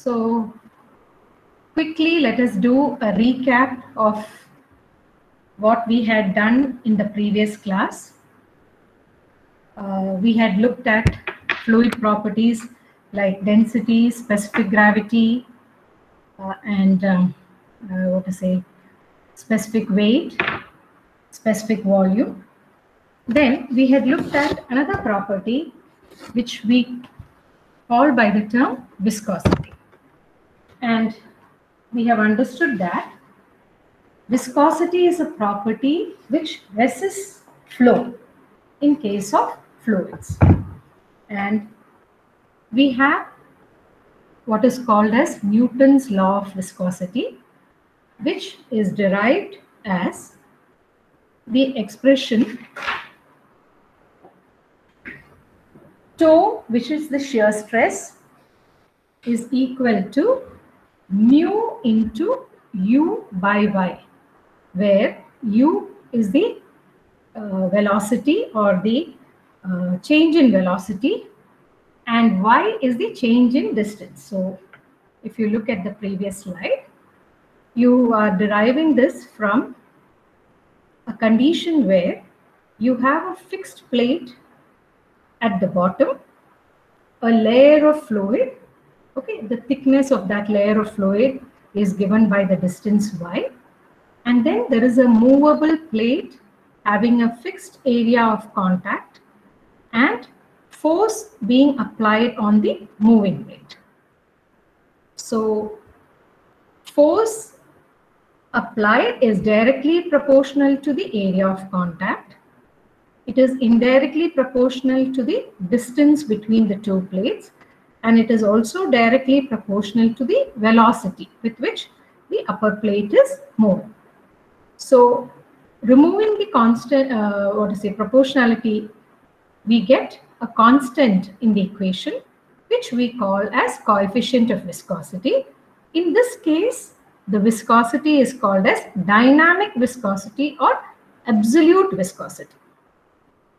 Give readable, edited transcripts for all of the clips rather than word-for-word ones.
So quickly, let us do a recap of what we had done in the previous class. We had looked at fluid properties like density, specific gravity, and specific weight, specific volume. Then we had looked at another property which we call by the term viscosity. And we have understood that viscosity is a property which resists flow in case of fluids. And we have what is called as Newton's law of viscosity, which is derived as the expression tau, which is the shear stress, is equal to mu into u by y, where u is the velocity or the change in velocity, and y is the change in distance. So if you look at the previous slide, you are deriving this from a condition where you have a fixed plate at the bottom, a layer of fluid. Okay, the thickness of that layer of fluid is given by the distance y, and then there is a movable plate having a fixed area of contact and force being applied on the moving plate. So force applied is directly proportional to the area of contact. It is indirectly proportional to the distance between the two plates, and it is also directly proportional to the velocity with which the upper plate is moving. So removing the constant, proportionality, we get a constant in the equation, which we call as coefficient of viscosity. In this case, the viscosity is called as dynamic viscosity or absolute viscosity.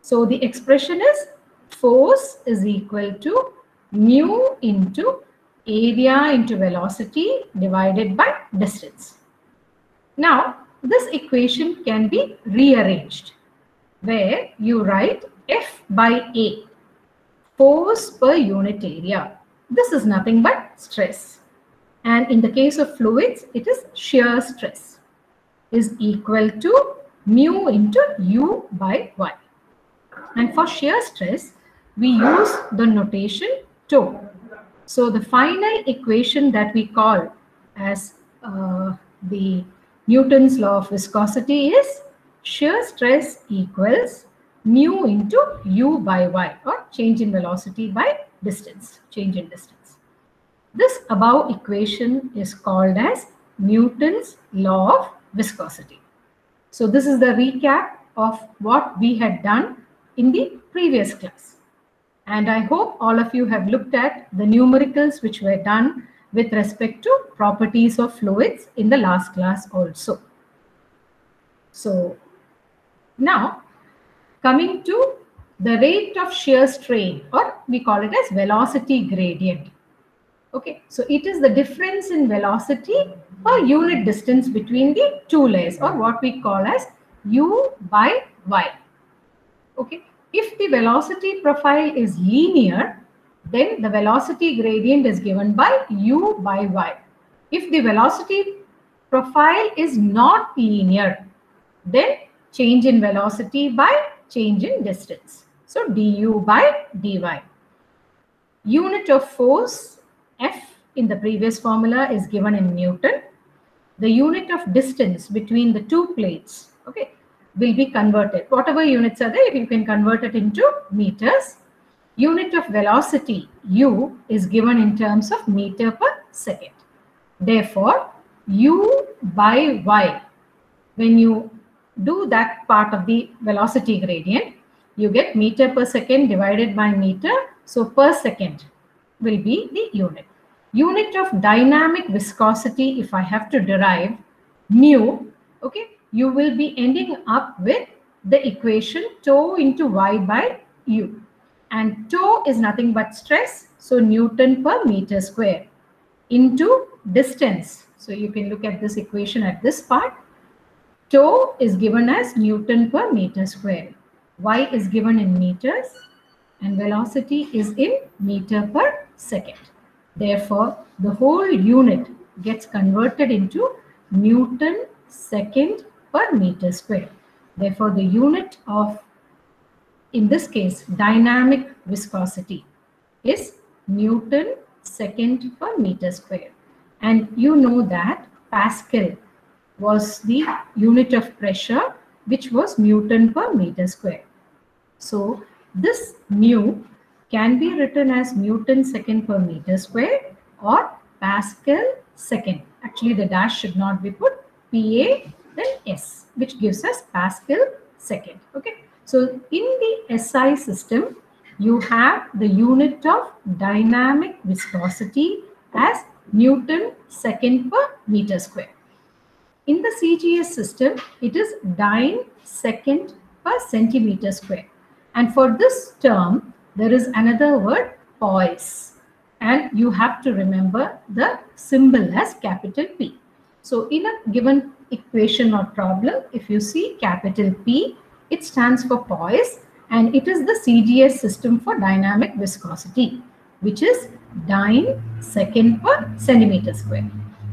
So the expression is force is equal to mu into area into velocity divided by distance. Now, this equation can be rearranged where you write F by A, force per unit area. This is nothing but stress. And in the case of fluids, it is shear stress, is equal to mu into u by y. And for shear stress, we use the notation tau. So the final equation that we call as the Newton's law of viscosity is shear stress equals mu into u by y, or change in velocity by distance, change in distance. This above equation is called as Newton's law of viscosity. So this is the recap of what we had done in the previous class. And I hope all of you have looked at the numericals which were done with respect to properties of fluids in the last class also. So now coming to the rate of shear strain, or we call it as velocity gradient. Okay, so it is the difference in velocity per unit distance between the two layers, or what we call as u by y. Okay, if the velocity profile is linear, then the velocity gradient is given by u by y. If the velocity profile is not linear, then change in velocity by change in distance. So du by dy. Unit of force F in the previous formula is given in Newton. The unit of distance between the two plates, okay, will be converted. Whatever units are there, you can convert it into meters. Unit of velocity u is given in terms of meter per second. Therefore, u by y, when you do that part of the velocity gradient, you get meter per second divided by meter. So per second will be the unit. Unit of dynamic viscosity, if I have to derive mu, okay, you will be ending up with the equation tau into y by u. And tau is nothing but stress, so Newton per meter square. into distance. So you can look at this equation at this part. Tau is given as Newton per meter square. Y is given in meters and velocity is in meter per second. Therefore, the whole unit gets converted into Newton second per meter square. Therefore, the unit of, in this case, dynamic viscosity is Newton second per meter square. And you know that Pascal was the unit of pressure, which was Newton per meter square. So this mu can be written as Newton second per meter square or Pascal second. Actually, the dash should not be put, PA then S, which gives us Pascal second. Okay. So in the SI system, you have the unit of dynamic viscosity as Newton second per meter square. In the CGS system, it is dyne second per centimeter square. And for this term, there is another word, poise. And you have to remember the symbol as capital P. So in a given equation or problem, if you see capital P, it stands for poise, and it is the CGS system for dynamic viscosity, which is dyne second per centimeter square.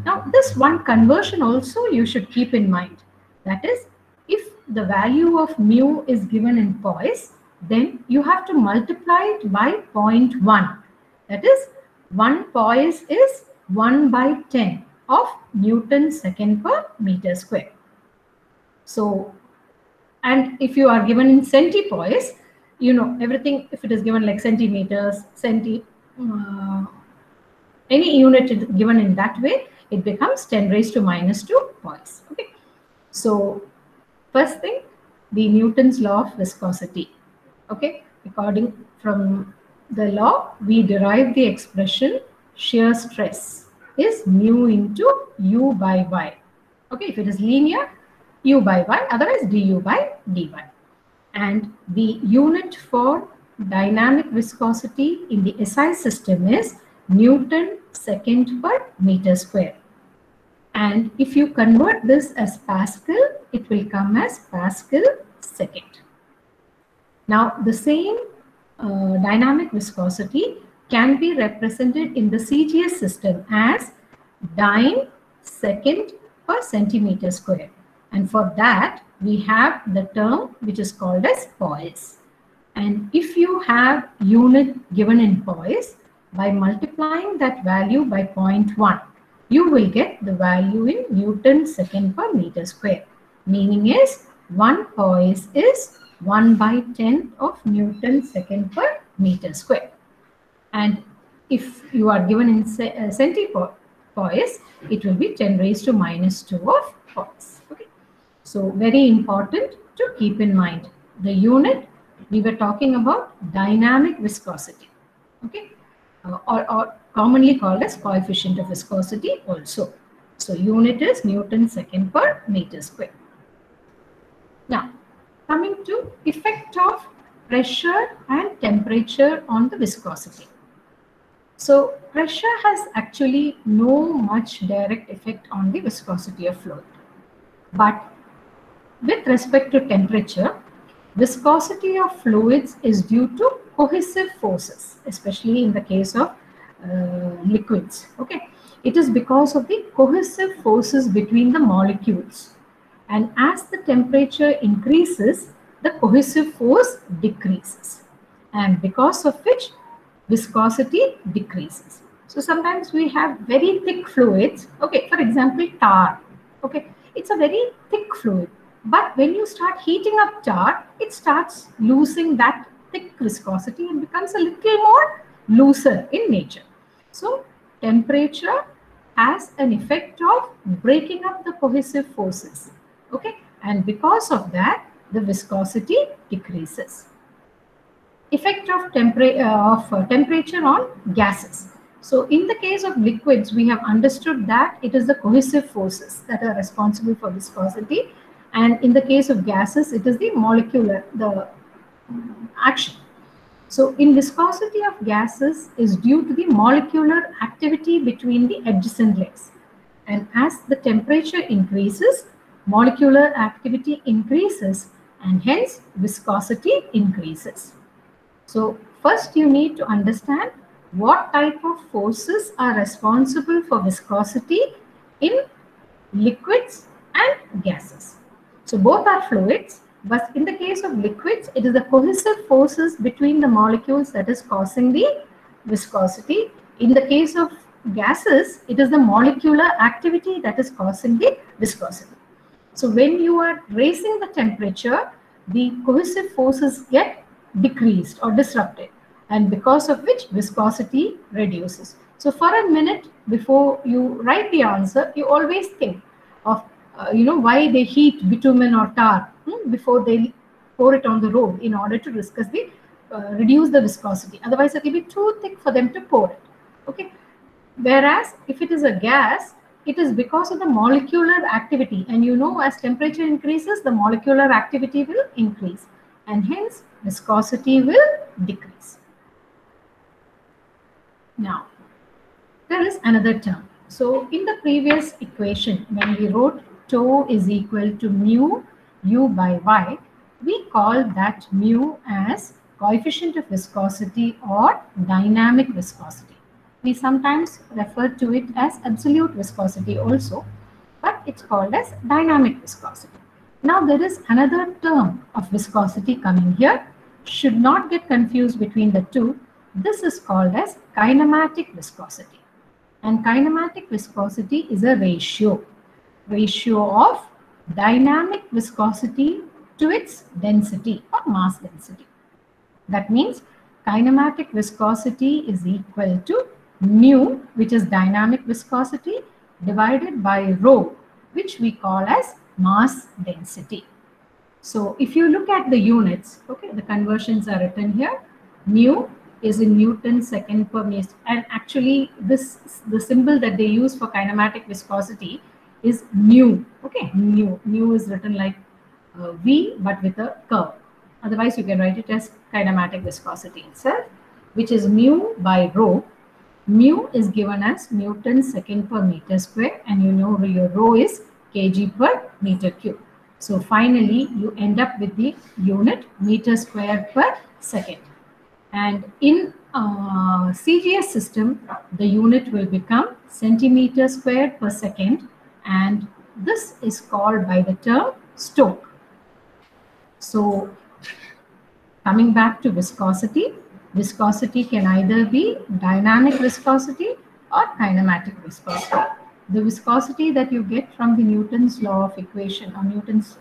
Now, this one conversion also you should keep in mind. That is, if the value of mu is given in poise, then you have to multiply it by 0.1. That is, 1 poise is 1 by 10 of Newton second per meter square. So, and if you are given in centipoise, you know everything, if it is given like centimeters, any unit is given in that way, it becomes 10 raised to minus 2 poise. Okay. So first thing, the Newton's law of viscosity. Okay. According from the law, we derive the expression shear stress is mu into U by Y. Okay. If it is linear, U by Y, otherwise du by dy. And the unit for dynamic viscosity in the SI system is Newton second per meter square. And if you convert this as Pascal, it will come as Pascal second. Now, the same dynamic viscosity can be represented in the CGS system as dyne second per centimeter square. And for that, we have the term which is called as poise. And if you have unit given in poise, by multiplying that value by 0.1, you will get the value in Newton second per meter square. Meaning is 1 poise is 1 by 10 of Newton second per meter square. And if you are given in centipoise, it will be 10 raised to minus 2 of poise. Okay. So very important to keep in mind. The unit, we were talking about dynamic viscosity. Okay. Or commonly called as coefficient of viscosity also. So unit is Newton second per meter square. Now, coming to effect of pressure and temperature on the viscosity. So pressure has actually no much direct effect on the viscosity of fluid. But with respect to temperature, viscosity of fluids is due to cohesive forces, especially in the case of liquids. Okay, it is because of the cohesive forces between the molecules, and as the temperature increases, the cohesive force decreases, and because of which viscosity decreases. So sometimes we have very thick fluids. Okay, for example, tar. Okay, it's a very thick fluid. But when you start heating up tar, it starts losing that thick viscosity and becomes a little more looser in nature. So temperature has an effect of breaking up the cohesive forces. Okay, and because of that, the viscosity decreases. Effect of temperature on gases. So in the case of liquids, we have understood that it is the cohesive forces that are responsible for viscosity. And in the case of gases, it is the molecular, the action. So in viscosity of gases is due to the molecular activity between the adjacent legs. And as the temperature increases, molecular activity increases and hence viscosity increases. So first you need to understand what type of forces are responsible for viscosity in liquids and gases. So both are fluids, but in the case of liquids, it is the cohesive forces between the molecules that is causing the viscosity. In the case of gases, it is the molecular activity that is causing the viscosity. So when you are raising the temperature, the cohesive forces get decreased or disrupted, and because of which viscosity reduces. So for a minute before you write the answer, you always think of why they heat bitumen or tar before they pour it on the road in order to reduce the viscosity. Otherwise, it will be too thick for them to pour it. Okay. Whereas if it is a gas, it is because of the molecular activity. And you know, as temperature increases, the molecular activity will increase. And hence, viscosity will decrease. Now, there is another term. So in the previous equation, when we wrote tau is equal to mu u by y, we call that mu as coefficient of viscosity or dynamic viscosity. We sometimes refer to it as absolute viscosity also, but it's called as dynamic viscosity. Now there is another term of viscosity coming here. Should not get confused between the two. This is called as kinematic viscosity. And kinematic viscosity is a ratio of dynamic viscosity to its density or mass density. That means kinematic viscosity is equal to mu, which is dynamic viscosity, divided by rho, which we call as mass density. So if you look at the units, okay, the conversions are written here. Mu is in Newton second per meter, and actually the symbol that they use for kinematic viscosity is nu. Okay, nu is written like V but with a curve. Otherwise, you can write it as kinematic viscosity itself, which is mu by rho. Mu is given as Newton second per meter square, and you know your rho is kg per meter cube. So finally, you end up with the unit meter square per second. And in CGS system, the unit will become centimeter square per second, and this is called by the term Stokes. So coming back to viscosity, viscosity can either be dynamic viscosity or kinematic viscosity. The viscosity that you get from the Newton's law of equation or Newton's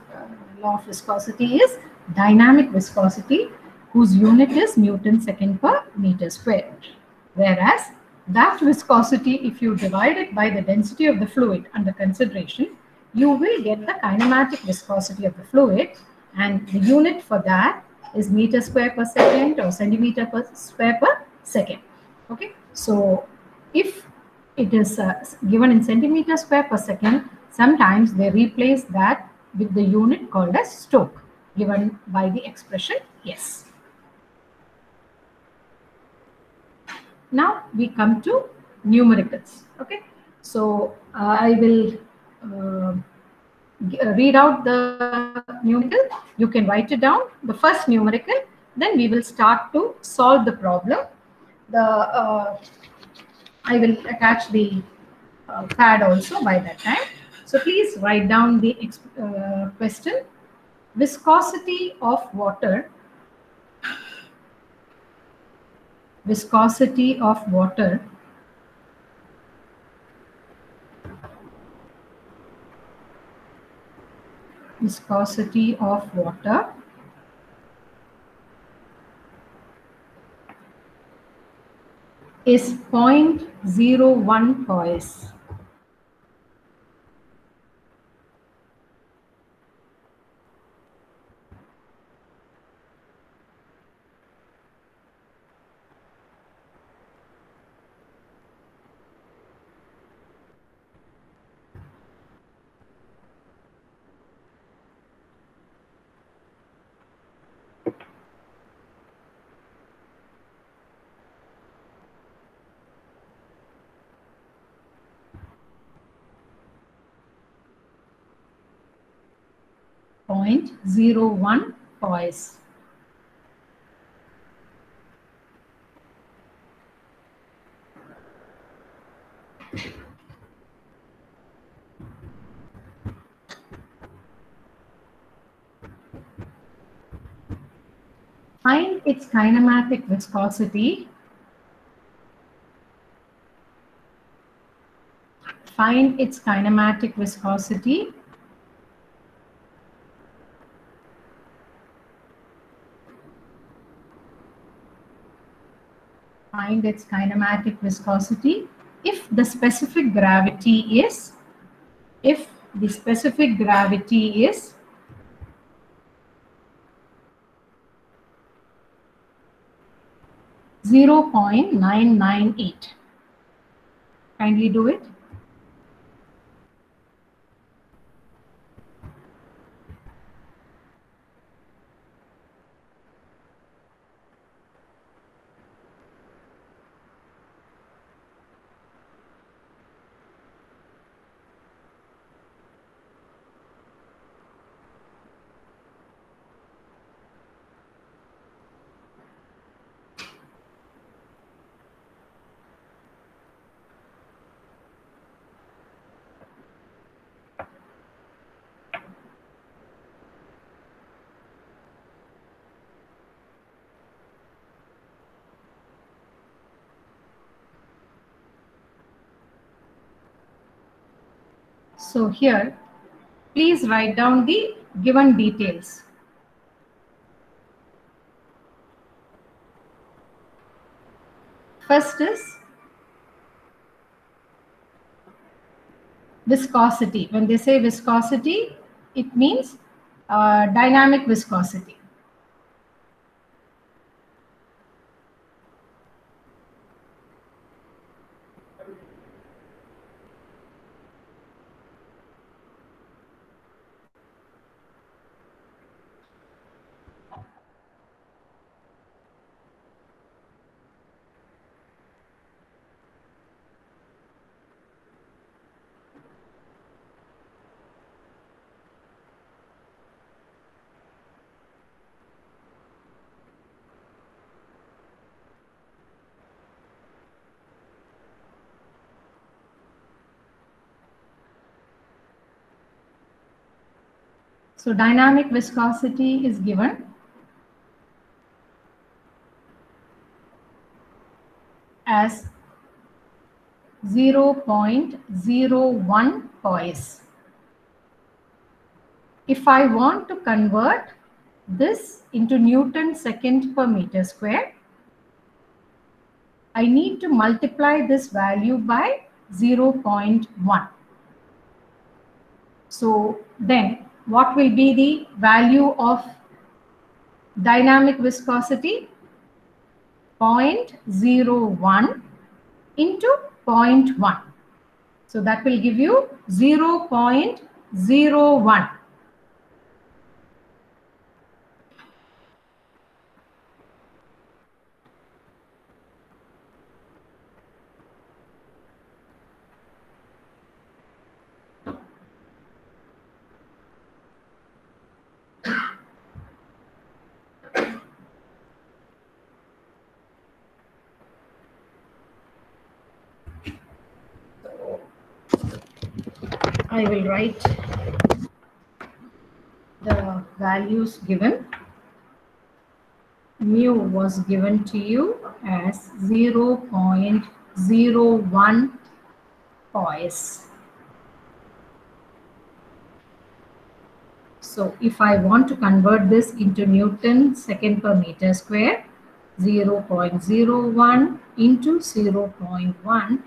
law of viscosity is dynamic viscosity, whose unit is Newton second per meter square. Whereas that viscosity, if you divide it by the density of the fluid under consideration, you will get the kinematic viscosity of the fluid, and the unit for that is meter square per second or centimeter per square per second. Okay, so if it is given in centimeter square per second, sometimes they replace that with the unit called as Stokes, given by the expression S. Now we come to numericals. Okay, so I will read out the numerical. You can write it down, the first numerical, then we will start to solve the problem. I will attach the pad also by that time. So please write down the question. Viscosity of water. Viscosity of water viscosity of water is 0.01 poise. 0.01 poise. Find its kinematic viscosity. Find its kinematic viscosity. Find its kinematic viscosity if the specific gravity is 0.998. Kindly do it. So here, please write down the given details. First is viscosity. When they say viscosity, it means dynamic viscosity. So dynamic viscosity is given as 0.01 poise. If I want to convert this into Newton second per meter square, I need to multiply this value by 0.1. So then what will be the value of dynamic viscosity? 0.01 into 0.1. So that will give you 0.01. I will write the values given. Mu was given to you as 0.01 poise. So if I want to convert this into Newton second per meter square, 0.01 into 0.1,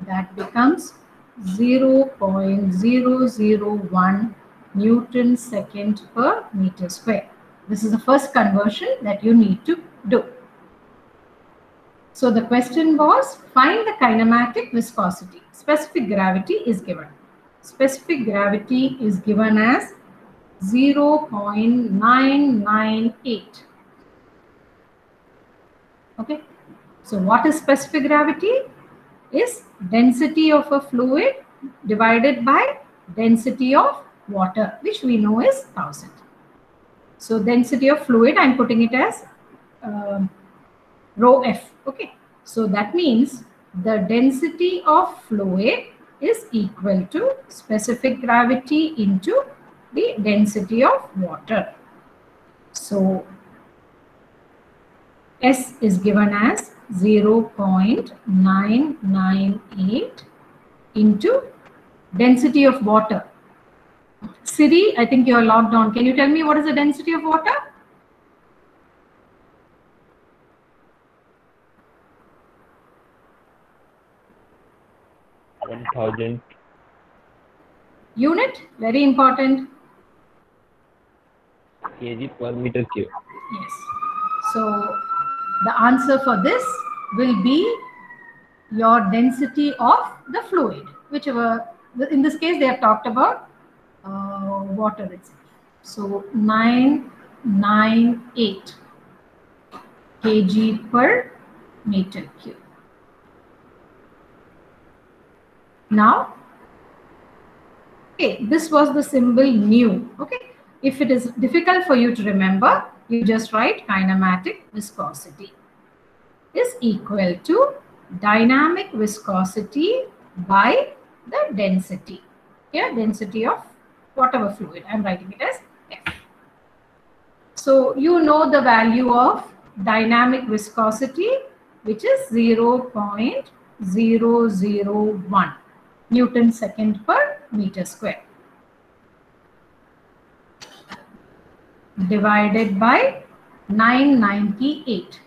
that becomes 0.001 Newton second per meter square. This is the first conversion that you need to do. So the question was, find the kinematic viscosity. Specific gravity is given. Specific gravity is given as 0.998. Okay. So what is specific gravity? Is density of a fluid divided by density of water, which we know is 1000. So density of fluid, I'm putting it as rho F. Okay. So that means the density of fluid is equal to specific gravity into the density of water. So S is given as 0.998 into density of water. Siri, I think you're logged on. Can you tell me what is the density of water? 1000 Unit, very important. kg per meter cube. Yes. So the answer for this will be your density of the fluid, whichever, in this case, they have talked about water itself. So 998 kg per meter cube. Now, okay, this was the symbol nu. Okay, if it is difficult for you to remember, you just write kinematic viscosity is equal to dynamic viscosity by the density. Here, density of whatever fluid. I'm writing it as F. So you know the value of dynamic viscosity, which is 0.001 Newton second per meter square, divided by 998.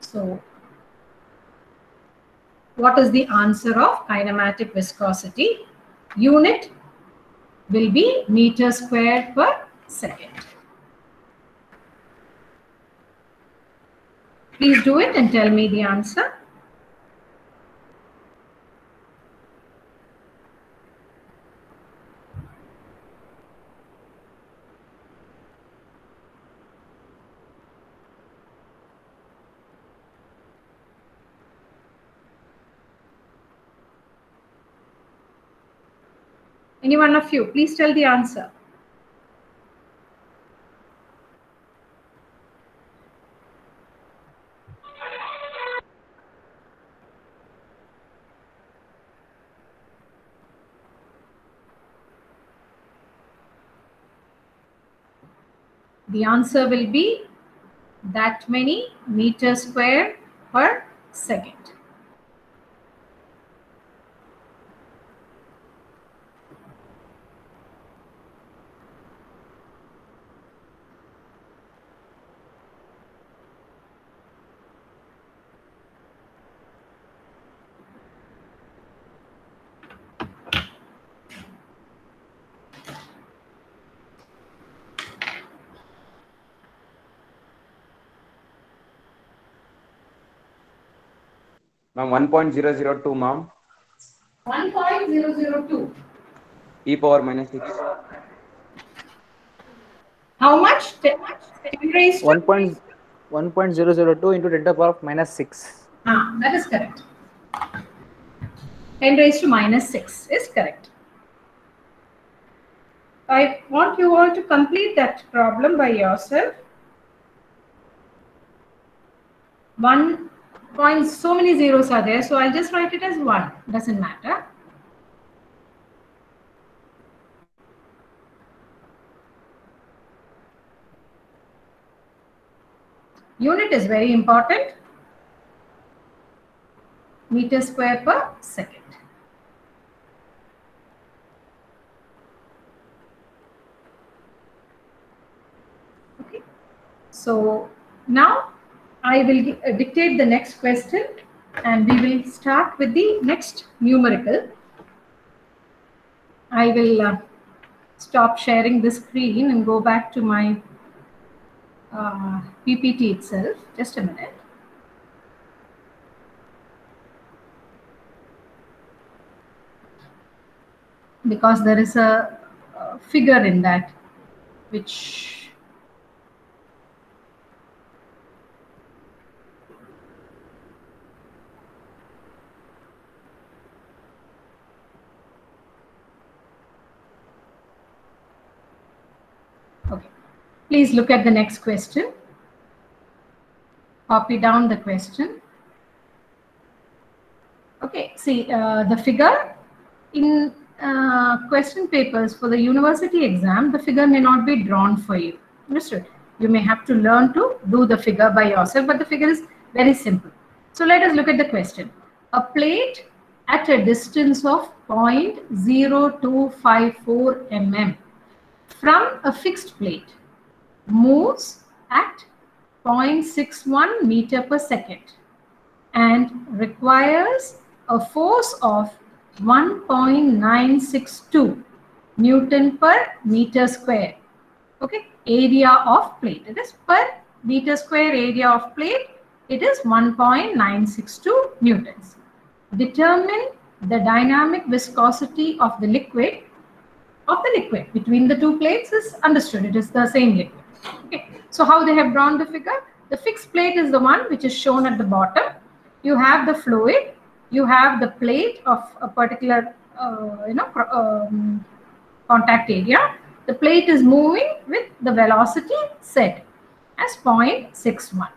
So what is the answer of kinematic viscosity? Unit will be meter square per second. Please do it and tell me the answer. Any one of you, please tell the answer. The answer will be that many meter square per second. Ma'am, 1.002, ma'am. 1.002. E power minus 6. How much? 10 raised to? 1.002 into 10 to the power of minus 6. That is correct. 10 raised to minus 6 is correct. I want you all to complete that problem by yourself. 1 point, so many zeros are there, so I'll just write it as 1. Doesn't matter. Unit is very important. Meter square per second. Okay. So now I will dictate the next question and we will start with the next numerical. I will stop sharing the screen and go back to my PPT itself. Just a minute. Because there is a figure in that which Okay. Please look at the next question. Copy down the question. Okay, see the figure in question papers for the university exam, the figure may not be drawn for you. Understood? You may have to learn to do the figure by yourself, but the figure is very simple. So let us look at the question. A plate at a distance of 0.0254 mm from a fixed plate moves at 0.61 meter per second and requires a force of 1.962 Newton per meter square. Okay, area of plate. It is per meter square area of plate. It is 1.962 newtons. Determine the dynamic viscosity of the liquid. Between the two plates is understood. It is the same liquid. Okay. So how they have drawn the figure? The fixed plate is the one which is shown at the bottom. You have the fluid. You have the plate of a particular contact area. The plate is moving with the velocity set as 0.61,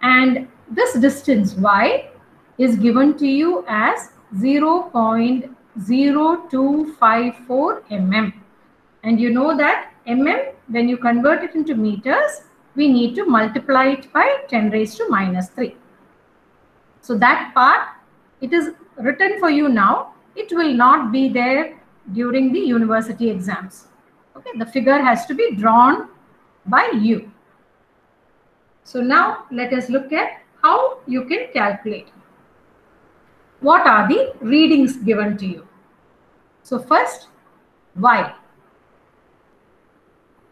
and this distance y is given to you as 0.0254 mm, and you know that mm, when you convert it into meters, we need to multiply it by 10 raised to minus 3. So that part, it is written for you now. It will not be there during the university exams. Okay, the figure has to be drawn by you. So now let us look at how you can calculate. What are the readings given to you? So first, y.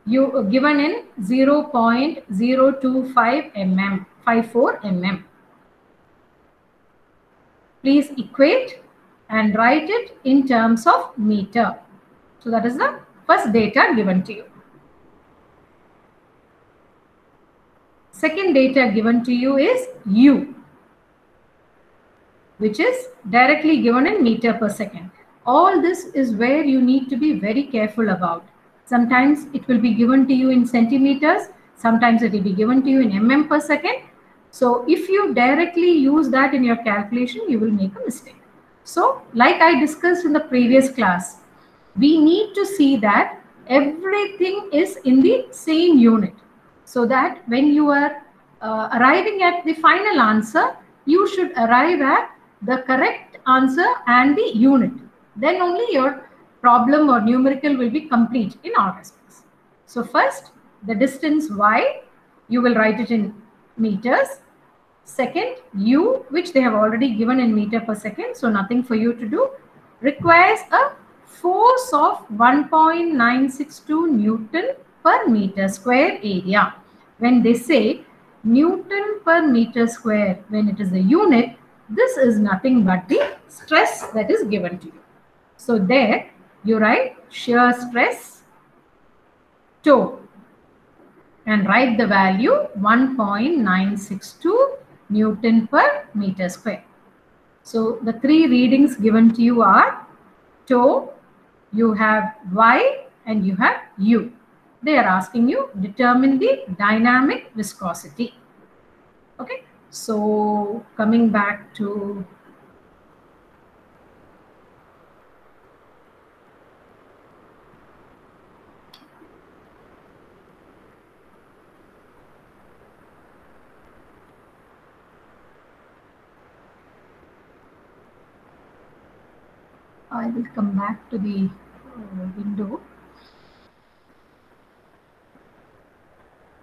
You given in 0.025 mm, 54 mm. Please equate and write it in terms of meter. So that is the first data given to you. Second data given to you is u, which is directly given in meter per second. All this is where you need to be very careful about. Sometimes it will be given to you in centimeters, sometimes it will be given to you in mm per second. So if you directly use that in your calculation, you will make a mistake. So like I discussed in the previous class, we need to see that everything is in the same unit, so that when you are arriving at the final answer, you should arrive at the correct answer and the unit. Then only your problem or numerical will be complete in all respects. So first, the distance y, you will write it in meters. Second, u, which they have already given in meter per second, so nothing for you to do, requires a force of 1.962 Newton per meter square area. When they say Newton per meter square, when it is a unit, this is nothing but the stress that is given to you. So there you write shear stress tau and write the value 1.962 Newton per meter square. So the three readings given to you are tau, you have y, and you have u. They are asking you determine the dynamic viscosity. Okay, so coming back to I will come back to the window.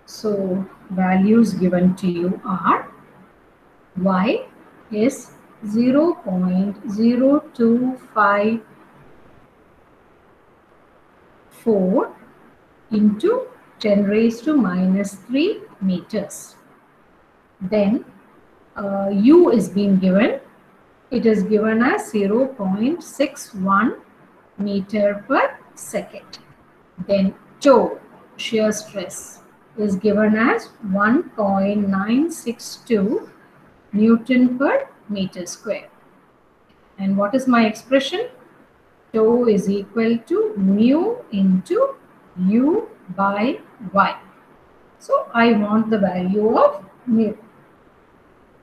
So values given to you are y is 0.0254 into 10 raised to minus 3 meters. Then u is being given. It is given as 0.61 meter per second. Then tau, shear stress, is given as 1.962 Newton per meter square. And what is my expression? Tau is equal to mu into u by y. So I want the value of mu.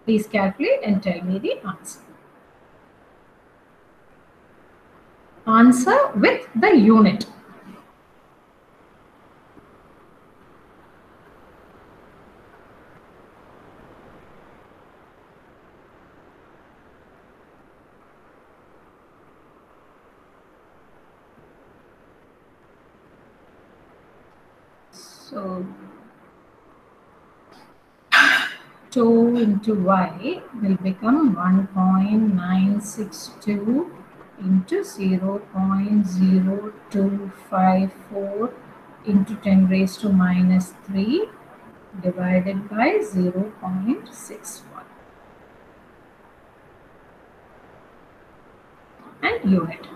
Please calculate and tell me the answer. Answer with the unit. So 2 into y will become 1.962 into 0.0254 into 10 raised to minus 3 divided by 0.61 and unit.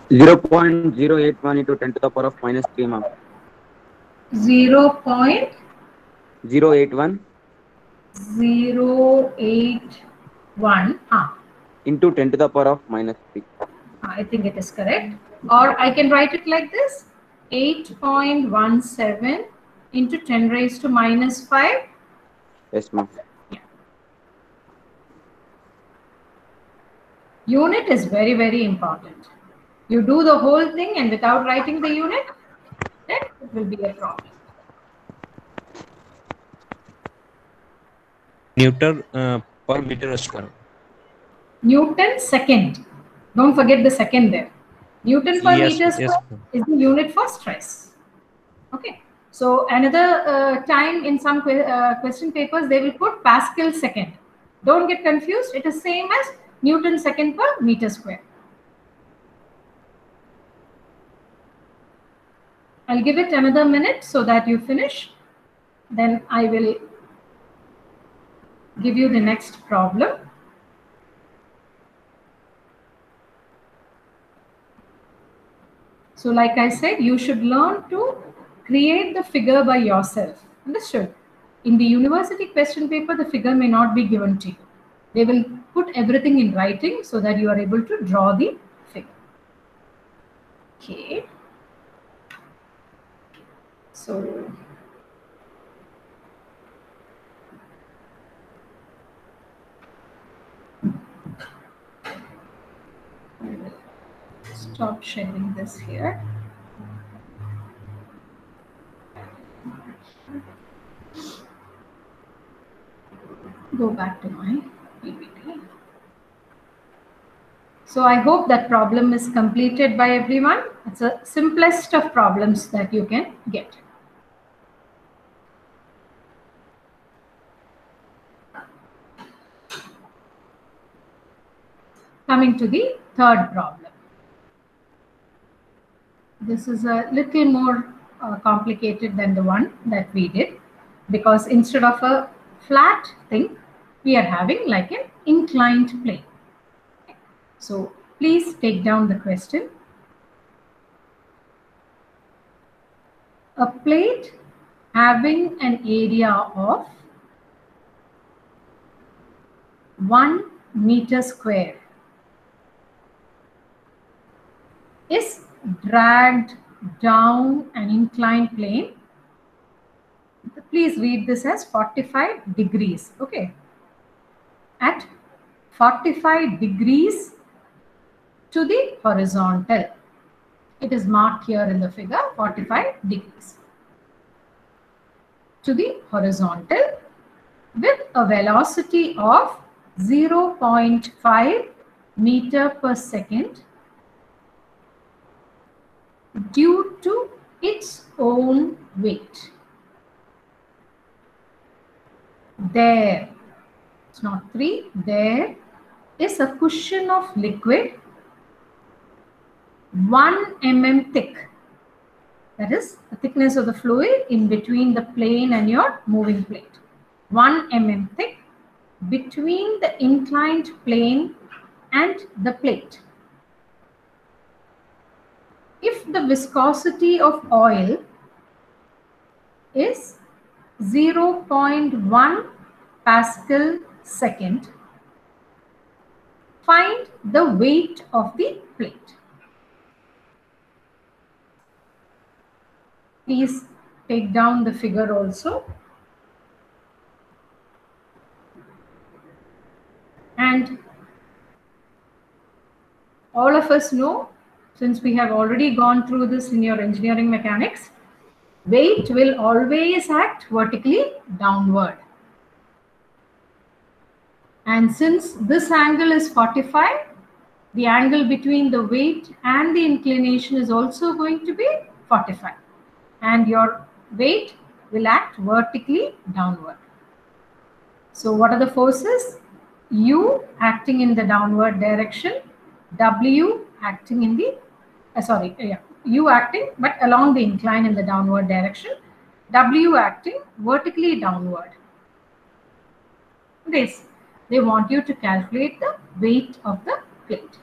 Zero point zero 0.081 into 10 to the power of minus 3, ma'am. 0.081 into 10 to the power of minus 3. I think it is correct. Or I can write it like this. 8.17 into 10 raised to minus 5. Yes, ma'am. Unit is very, very important. You do the whole thing and without writing the unit, then it will be a problem. Newton per meter square. Newton second. Don't forget the second there. Newton per Yes, meter yes, square is the unit for stress. Okay. So another time in some question papers, they will put Pascal second. Don't get confused. It is same as Newton second per meter square. I'll give it another minute so that you finish. Then I will give you the next problem. So like I said, you should learn to create the figure by yourself. Understood? In the university question paper, the figure may not be given to you. They will put everything in writing so that you are able to draw the figure. Okay. So I will stop sharing this here. Go back to my PPT. So I hope that problem is completed by everyone. It's the simplest of problems that you can get. Coming to the third problem. This is a little more complicated than the one that we did, because instead of a flat thing, we are having like an inclined plane. So please take down the question. A plate having an area of 1 meter square is dragged down an inclined plane. Please read this as 45 degrees. Okay. At 45 degrees to the horizontal. It is marked here in the figure, 45 degrees to the horizontal with a velocity of 0.5 meter per second due to its own weight. There, it's not 3, there is a cushion of liquid 1 mm thick That is the thickness of the fluid in between the plane and your moving plate. 1 mm thick between the inclined plane and the plate. If the viscosity of oil is 0.1 Pascal second, find the weight of the plate. Please take down the figure also. And all of us know, since we have already gone through this in your engineering mechanics, weight will always act vertically downward. And since this angle is 45, the angle between the weight and the inclination is also going to be 45. And your weight will act vertically downward. So what are the forces? U acting in the downward direction, W acting in the, U acting but along the incline in the downward direction, W acting vertically downward. This, they want you to calculate the weight of the plate.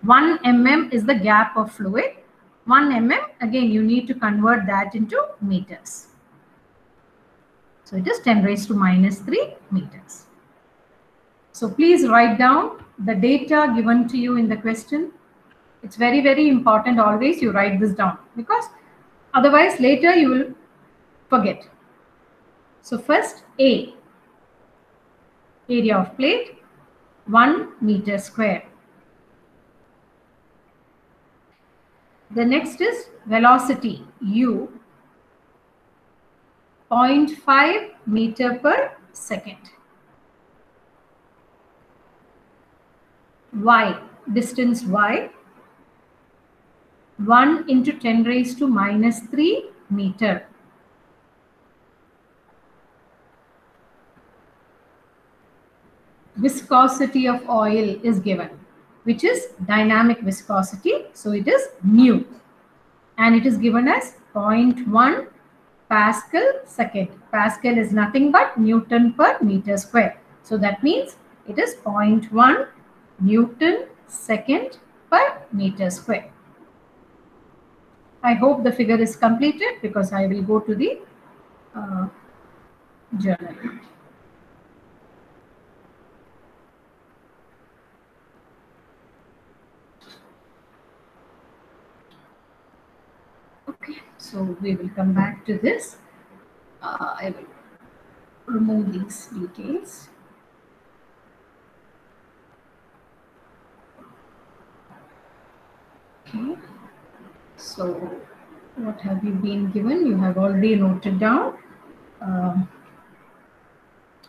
One mm is the gap of fluid. 1 mm, again you need to convert that into meters. So it is 10 raised to minus 3 meters. So please write down the data given to you in the question. It's very, very important always you write this down, because otherwise later you will forget. So first, A, area of plate, 1 meter square. The next is velocity, U, 0.5 meter per second. Y, distance Y, 1 into 10 raised to minus 3 meter. Viscosity of oil is given, which is dynamic viscosity. So it is mu, and it is given as 0.1 Pascal second. Pascal is nothing but Newton per meter square. So that means it is 0.1 Newton second per meter square. I hope the figure is completed, because I will go to the journal. Okay, so we will come back to this. I will remove these details. Okay, so what have you been given? You have already noted down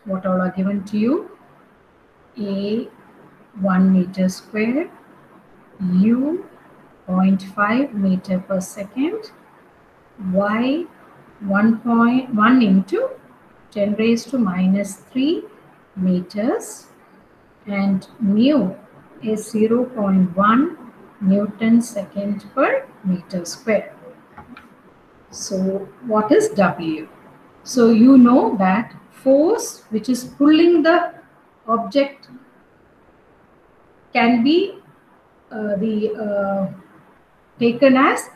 what all are given to you. A, 1 meter square, U, 0.5 meter per second, Y, 1.1 into 10 raised to minus 3 meters, and mu is 0.1 Newton second per meter square. So what is W? So you know that force which is pulling the object can be taken as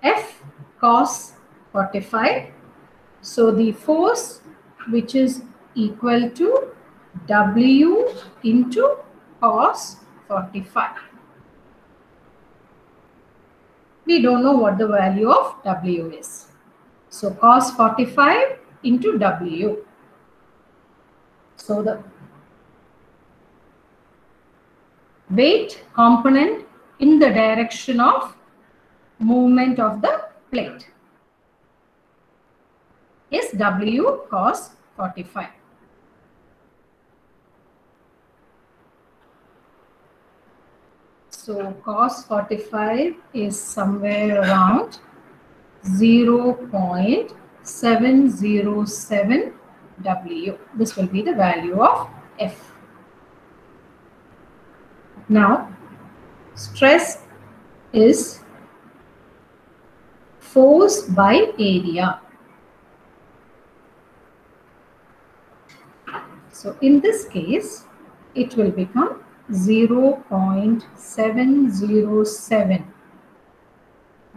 F cos 45. So the force which is equal to W into cos 45. We don't know what the value of W is. So cos 45 into W. So the weight component in the direction of movement of the plate is W cos 45. So cos 45 is somewhere around 0.707 W. This will be the value of F. Now, stress is force by area. So in this case, it will become 0.707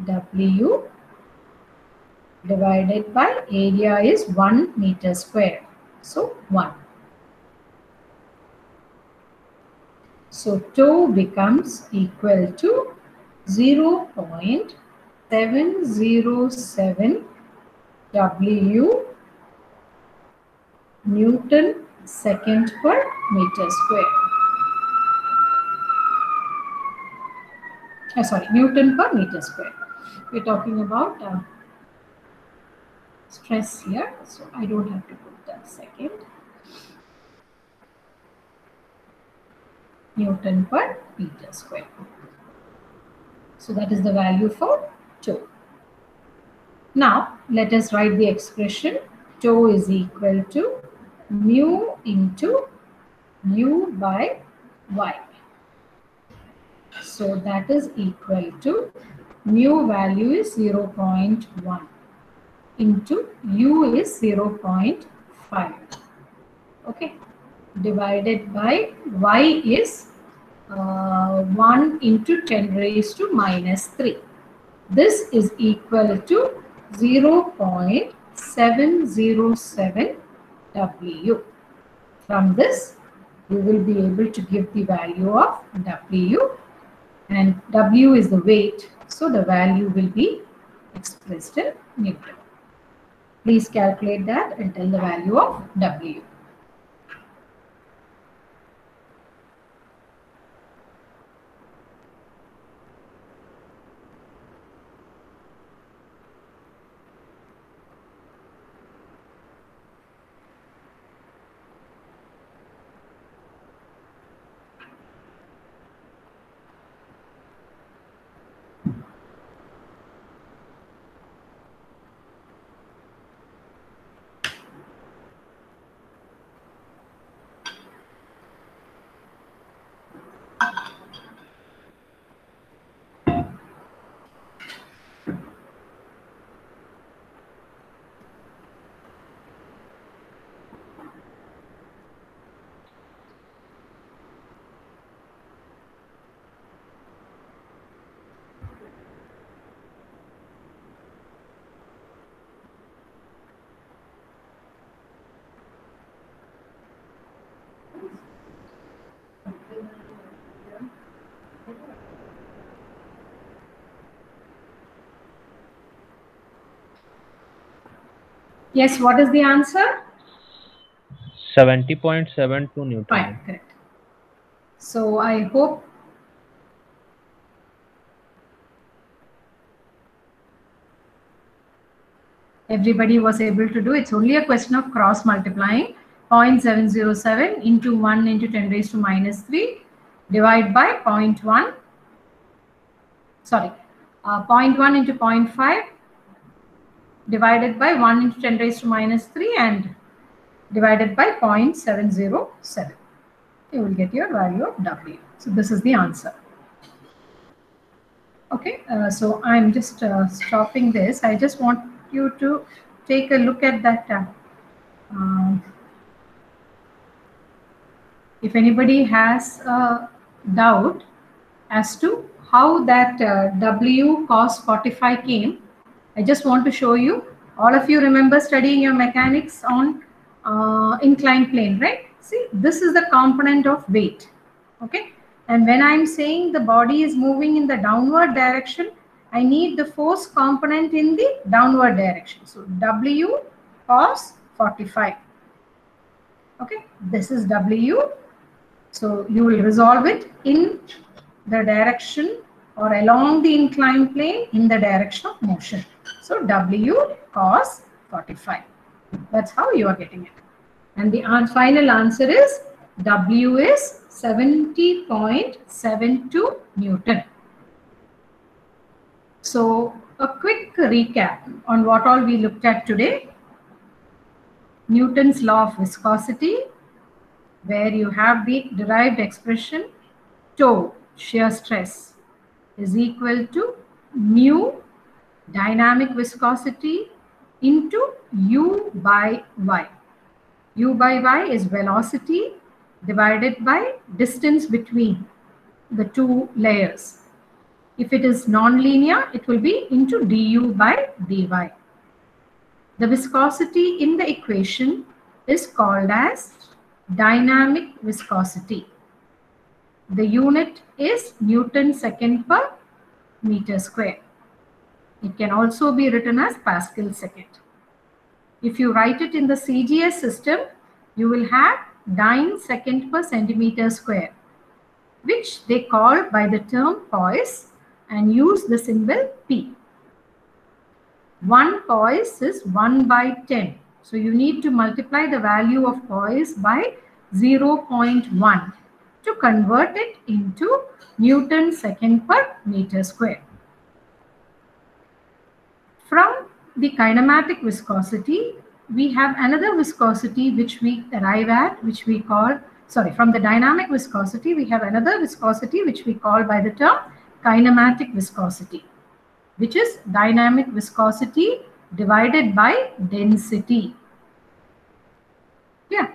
W divided by area is 1 meter square. So 1. So tau becomes equal to 0.707 W Newton second per meter square. Sorry, Newton per meter square. We're talking about stress here, so I don't have to put that second. Newton per meter square. So that is the value for tau. Now let us write the expression. Tau is equal to mu into u by y. So that is equal to mu value is 0.1 into u is 0.5. Okay, divided by y is 1 into 10 raised to minus 3. This is equal to 0.707 W. From this, you will be able to give the value of W, and W is the weight, so the value will be expressed in Newton. Please calculate that and tell the value of W. Yes, what is the answer? 70.72 Newton. Fine, correct. So I hope everybody was able to do. It's only a question of cross multiplying 0.707 into 1 into 10 raised to minus 3 divide by 0.1. Sorry, 0.1 into 0.5 divided by 1 into 10 raised to minus 3 and divided by 0.707. You will get your value of W. So this is the answer. Okay, so I'm just stopping this. I just want you to take a look at that. If anybody has a doubt as to how that W cos 45 came, I just want to show you. All of you remember studying your mechanics on inclined plane, right? See, this is the component of weight. Okay, and when I'm saying the body is moving in the downward direction, I need the force component in the downward direction. So W cos 45. Okay, this is W. So you will resolve it in the direction or along the inclined plane in the direction of motion. So W cos 45. That's how you are getting it. And the final answer is W is 70.72 Newton. So a quick recap on what all we looked at today. Newton's law of viscosity, where you have the derived expression toe shear stress is equal to mu dynamic viscosity into U by Y. U by Y is velocity divided by distance between the two layers. If it is non-linear, it will be into du by dy. The viscosity in the equation is called as dynamic viscosity. The unit is Newton second per meter square. It can also be written as Pascal second. If you write it in the CGS system, you will have dyne second per centimeter square, which they call by the term poise and use the symbol P. 1 poise is 1 by 10. So you need to multiply the value of poise by 0.1 to convert it into Newton second per meter square. From the kinematic viscosity, we have another viscosity which we arrive at, which we call, from the dynamic viscosity, we have another viscosity which we call by the term kinematic viscosity, which is dynamic viscosity divided by density. Yeah,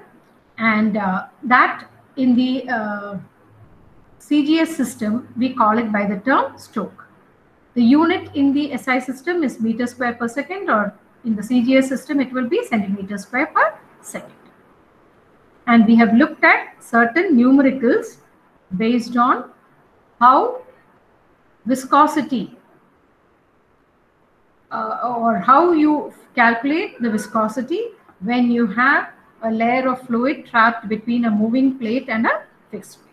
and that in the CGS system, we call it by the term Stokes. The unit in the SI system is meter square per second, or in the CGS system, it will be centimeter square per second. And we have looked at certain numericals based on how viscosity or how you calculate the viscosity when you have a layer of fluid trapped between a moving plate and a fixed plate.